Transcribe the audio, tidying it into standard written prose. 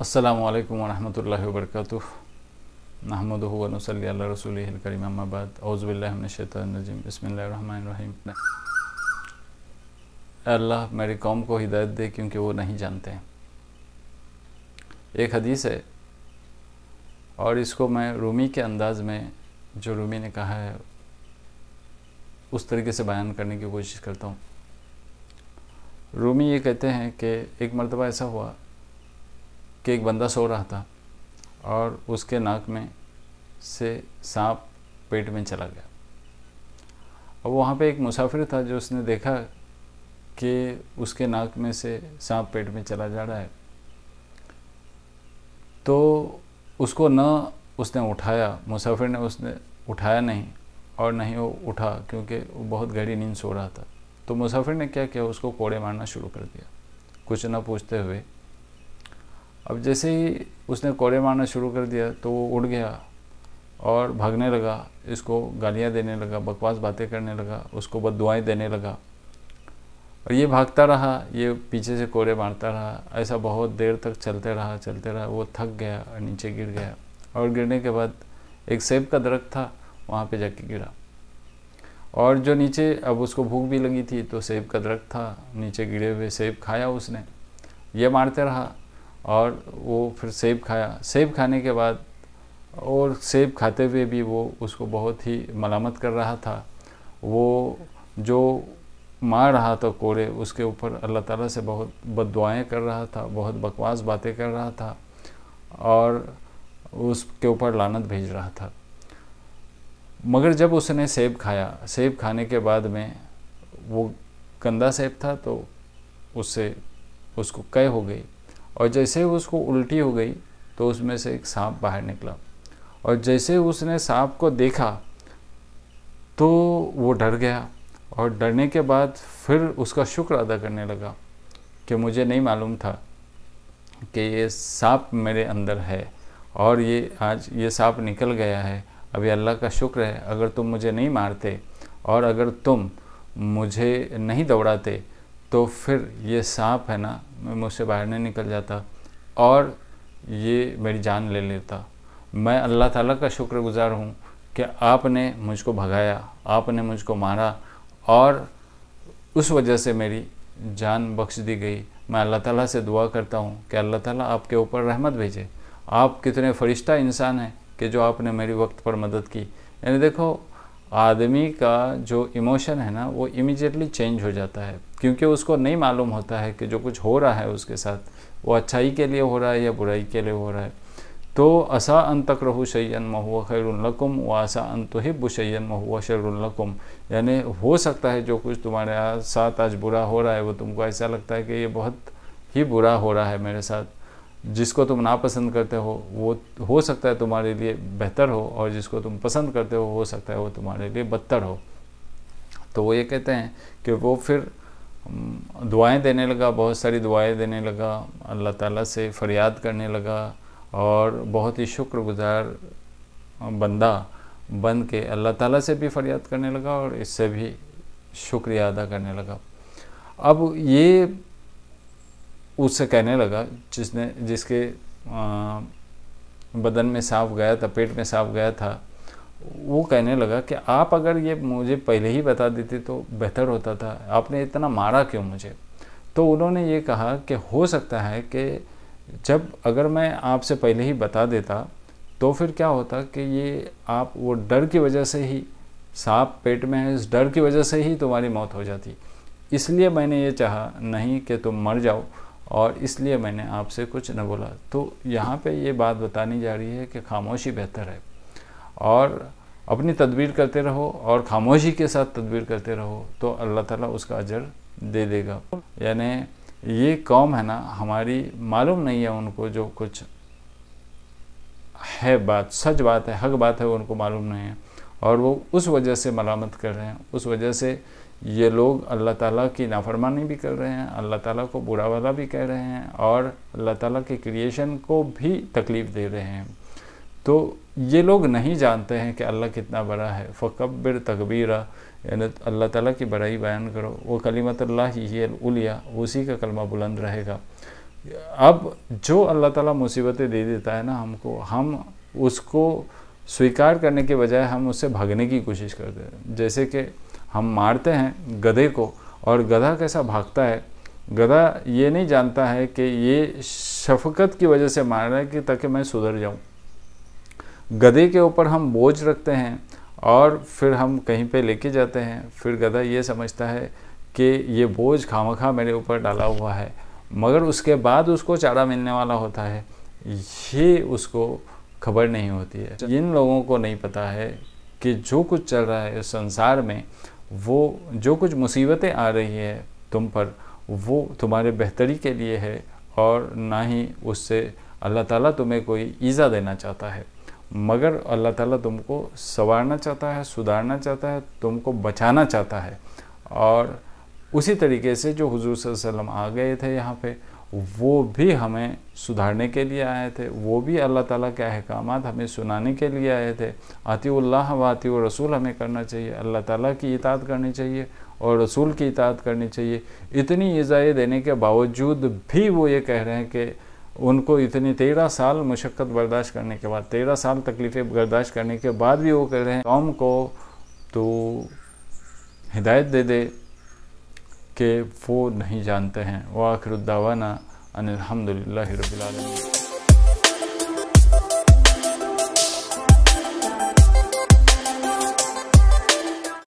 अस्सलामु अलैकुम वरहमतुल्लाहि वबरकातुह। नहमदुहु व नुसल्ली अला रसूलिहिल करीम, अम्मा बाद। औज़ु बिल्लाहि मिनश शैतानिर रजीम, बिस्मिल्लाहिर रहमानिर रहीम। अल्लाह मेरी कौम को हिदायत दे क्योंकि वो नहीं जानते हैं। एक हदीस है और इसको मैं रूमी के अंदाज़ में, जो रूमी ने कहा है, उस तरीके से बयान करने की कोशिश करता हूँ। रूमी ये कहते हैं कि एक मर्तबा ऐसा हुआ कि एक बंदा सो रहा था और उसके नाक में से सांप पेट में चला गया। अब वहाँ पे एक मुसाफिर था जो उसने देखा कि उसके नाक में से सांप पेट में चला जा रहा है, तो उसको न उसने उठाया, मुसाफिर ने उसने उठाया नहीं और नहीं वो उठा, क्योंकि वो बहुत गहरी नींद सो रहा था। तो मुसाफिर ने क्या किया, उसको कोड़े मारना शुरू कर दिया कुछ न पूछते हुए। अब जैसे ही उसने कोड़े मारना शुरू कर दिया तो वो उड़ गया और भागने लगा, इसको गालियाँ देने लगा, बकवास बातें करने लगा, उसको बद्दुआएं देने लगा। और ये भागता रहा, ये पीछे से कोड़े मारता रहा। ऐसा बहुत देर तक चलते रहा। वो थक गया और नीचे गिर गया और गिरने के बाद एक सेब का दरख्त था, वहाँ पे जाके गिरा। और जो नीचे, अब उसको भूख भी लगी थी, तो सेब का दरख्त था, नीचे गिरे हुए सेब खाया उसने। ये मारते रहा और वो फिर सेब खाया। सेब खाने के बाद और सेब खाते हुए भी वो उसको बहुत ही मलामत कर रहा था। वो जो मार रहा था कोड़े, उसके ऊपर अल्लाह ताला से बहुत बद्दुआएं कर रहा था, बहुत बकवास बातें कर रहा था और उसके ऊपर लानत भेज रहा था। मगर जब उसने सेब खाया, सेब खाने के बाद में वो गंदा सेब था, तो उससे उसको कै हो गई और जैसे उसको उल्टी हो गई तो उसमें से एक सांप बाहर निकला। और जैसे उसने सांप को देखा तो वो डर गया और डरने के बाद फिर उसका शुक्र अदा करने लगा कि मुझे नहीं मालूम था कि ये सांप मेरे अंदर है और ये आज ये सांप निकल गया है। अभी अल्लाह का शुक्र है, अगर तुम मुझे नहीं मारते और अगर तुम मुझे नहीं दौड़ाते तो फिर ये सांप है ना, मुझसे बाहर नहीं निकल जाता और ये मेरी जान ले लेता। मैं अल्लाह ताला का शुक्रगुज़ार हूँ कि आपने मुझको भगाया, आपने मुझको मारा और उस वजह से मेरी जान बख्श दी गई। मैं अल्लाह ताला से दुआ करता हूँ कि अल्लाह ताला आपके ऊपर रहमत भेजे। आप कितने फरिश्ता इंसान हैं कि जो आपने मेरी वक्त पर मदद की। यानी देखो, आदमी का जो इमोशन है ना, वो इमीडिएटली चेंज हो जाता है, क्योंकि उसको नहीं मालूम होता है कि जो कुछ हो रहा है उसके साथ वो अच्छाई के लिए हो रहा है या बुराई के लिए हो रहा है। तो असा अन तकरहु शैअन व हुव खैरुन लकुम व असा अन तुहिब्बु शैअन व हुव शर्रुन लकुम। यानी हो सकता है जो कुछ तुम्हारे साथ आज बुरा हो रहा है वो तुमको ऐसा लगता है कि ये बहुत ही बुरा हो रहा है मेरे साथ। जिसको तुम नापसंद करते वो हो सकता है तुम्हारे लिए बेहतर हो, और जिसको तुम पसंद करते हो सकता है वो तुम्हारे लिए बदतर हो। तो वो ये कहते हैं कि वो फिर दुआएं देने लगा, बहुत सारी दुआएं देने लगा, अल्लाह ताला से फरियाद करने लगा और बहुत ही शुक्रगुज़ार बंदा बन के अल्लाह ताला से भी फरियाद करने लगा और इससे भी शुक्रिया अदा करने लगा। अब ये उससे कहने लगा जिसके बदन में सांप गया था, पेट में सांप गया था, वो कहने लगा कि आप अगर ये मुझे पहले ही बता देते तो बेहतर होता था, आपने इतना मारा क्यों मुझे। तो उन्होंने ये कहा कि हो सकता है कि जब अगर मैं आपसे पहले ही बता देता तो फिर क्या होता कि ये आप वो डर की वजह से ही, सांप पेट में है, इस डर की वजह से ही तुम्हारी मौत हो जाती। इसलिए मैंने ये चाहा नहीं कि तुम मर जाओ और इसलिए मैंने आपसे कुछ न बोला। तो यहाँ पे ये बात बतानी जा रही है कि खामोशी बेहतर है और अपनी तदबीर करते रहो और खामोशी के साथ तदबीर करते रहो तो अल्लाह ताला उसका अजर दे देगा। यानी ये कौम है ना हमारी, मालूम नहीं है उनको जो कुछ है, बात सच बात है, हक बात है, उनको मालूम नहीं है और वो उस वजह से मलामत कर रहे हैं। उस वजह से ये लोग अल्लाह ताला की नाफरमानी भी कर रहे हैं, अल्लाह ताला को बुरा भला भी कह रहे हैं और अल्लाह ताला की क्रिएशन को भी तकलीफ़ दे रहे हैं। तो ये लोग नहीं जानते हैं कि अल्लाह कितना बड़ा है। फ़कब्बिर तकबीरा, यानी अल्लाह ताला की बड़ाई बयान करो। वो कलिमतुल्लाह ही उलिया, उसी का कलमा बुलंद रहेगा। अब जो अल्लाह ताला मुसीबतें दे देता है ना हमको, हम उसको स्वीकार करने के बजाय हम उससे भागने की कोशिश करते हैं। जैसे कि हम मारते हैं गधे को, और गधा कैसा भागता है, गधा ये नहीं जानता है कि ये शफकत की वजह से मार रहा है कि ताकि मैं सुधर जाऊं। गधे के ऊपर हम बोझ रखते हैं और फिर हम कहीं पे लेके जाते हैं, फिर गधा ये समझता है कि ये बोझ खामखा मेरे ऊपर डाला हुआ है, मगर उसके बाद उसको चारा मिलने वाला होता है, ये उसको खबर नहीं होती है। जिन लोगों को नहीं पता है कि जो कुछ चल रहा है इस संसार में, वो जो कुछ मुसीबतें आ रही है तुम पर, वो तुम्हारे बेहतरी के लिए है, और ना ही उससे अल्लाह ताला तुम्हें कोई ईज़ा देना चाहता है, मगर अल्लाह ताला तुमको संवारना चाहता है, सुधारना चाहता है, तुमको बचाना चाहता है। और उसी तरीके से जो हुजूर सल्लल्लाहु अलैहि वसल्लम आ गए थे यहाँ पे, वो भी हमें सुधारने के लिए आए थे, वो भी अल्लाह ताला के अहकामात हमें सुनाने के लिए आए थे। आतिउल्लाह व आतिउर रसूल हमें करना चाहिए, अल्लाह ताला की इताअत करनी चाहिए और रसूल की इताअत करनी चाहिए। इतनी इज़ाएँ देने के बावजूद भी वो ये कह रहे हैं कि उनको इतनी 13 साल मुशक्क़त बर्दाश्त करने के बाद, 13 साल तकलीफ़ें बर्दाश्त करने के बाद भी वो कह रहे हैं कौम को तो हिदायत दे दे कि वो नहीं जानते हैं। व आखिर दावाना अनिल हम्दुलिल्लाहि रब्बिल आलमीन।